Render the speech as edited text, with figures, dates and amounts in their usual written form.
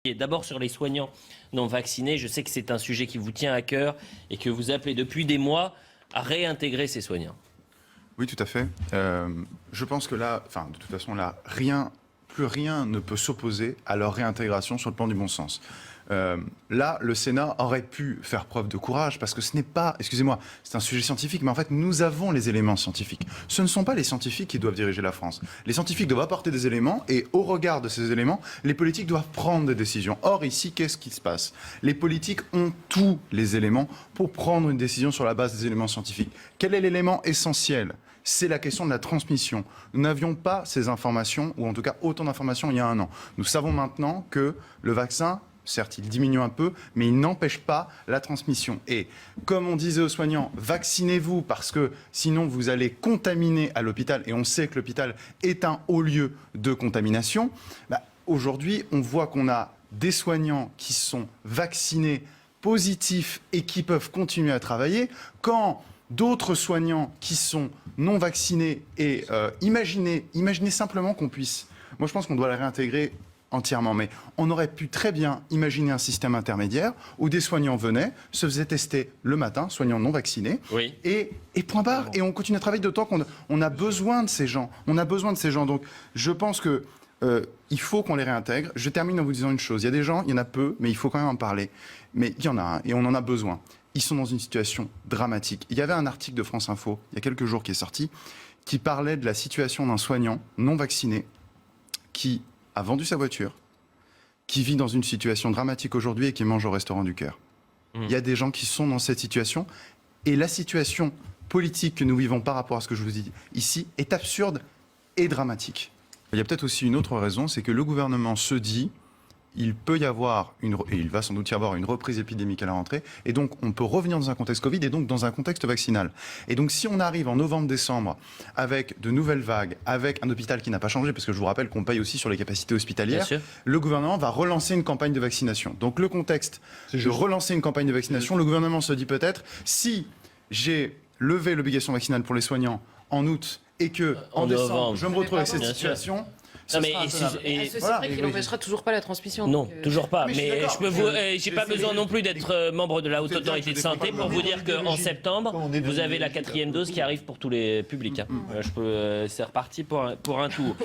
Et d'abord sur les soignants non vaccinés, je sais que c'est un sujet qui vous tient à cœur et que vous appelez depuis des mois à réintégrer ces soignants. Oui, tout à fait. Je pense que là, de toute façon, là, plus rien ne peut s'opposer à leur réintégration sur le plan du bon sens. Là, le Sénat aurait pu faire preuve de courage parce que ce n'est pas, excusez-moi, c'est un sujet scientifique, mais en fait, nous avons les éléments scientifiques. Ce ne sont pas les scientifiques qui doivent diriger la France. Les scientifiques doivent apporter des éléments et au regard de ces éléments, les politiques doivent prendre des décisions. Or, ici, qu'est-ce qui se passe? Les politiques ont tous les éléments pour prendre une décision sur la base des éléments scientifiques. Quel est l'élément essentiel? C'est la question de la transmission. Nous n'avions pas ces informations, ou en tout cas autant d'informations il y a un an. Nous savons maintenant que le vaccin, certes, il diminue un peu, mais il n'empêche pas la transmission. Et comme on disait aux soignants, vaccinez-vous parce que sinon vous allez contaminer à l'hôpital, et on sait que l'hôpital est un haut lieu de contamination. Aujourd'hui, on voit qu'on a des soignants qui sont vaccinés, positifs et qui peuvent continuer à travailler, quand d'autres soignants qui sont non vaccinés et imaginez simplement qu'on puisse... Moi, je pense qu'on doit la réintégrer entièrement, mais on aurait pu très bien imaginer un système intermédiaire où des soignants venaient, se faisaient tester le matin, soignants non vaccinés, oui. et point barre. Et on continue à travailler d'autant qu'on a besoin de ces gens. On a besoin de ces gens. Donc, je pense que il faut qu'on les réintègre. Je termine en vous disant une chose. Il y a des gens, il y en a peu, mais il faut quand même en parler. Mais il y en a un, et on en a besoin. Ils sont dans une situation dramatique. Il y avait un article de France Info, il y a quelques jours, qui est sorti, qui parlait de la situation d'un soignant non vacciné qui a vendu sa voiture, qui vit dans une situation dramatique aujourd'hui et qui mange au restaurant du cœur. Il y a des gens qui sont dans cette situation, et la situation politique que nous vivons par rapport à ce que je vous dis ici est absurde et dramatique. Il y a peut-être aussi une autre raison, c'est que le gouvernement se dit... il peut y avoir, et il va sans doute y avoir une reprise épidémique à la rentrée, et donc on peut revenir dans un contexte Covid et donc dans un contexte vaccinal. Et donc si on arrive en novembre-décembre avec de nouvelles vagues, avec un hôpital qui n'a pas changé, parce que je vous rappelle qu'on paye aussi sur les capacités hospitalières, le gouvernement va relancer une campagne de vaccination. Donc le contexte de relancer une campagne de vaccination, le gouvernement se dit peut-être, si j'ai levé l'obligation vaccinale pour les soignants en août, et que en décembre, je me retrouve avec cette situation... Non, mais c'est vrai qu'il n'empêchera toujours pas la transmission. Non, toujours pas. Mais je peux vous, j'ai pas besoin non plus d'être membre de la Haute Autorité de Santé pour vous dire qu'en septembre, vous avez la 4e dose qui arrive pour tous les publics. C'est reparti pour un tour.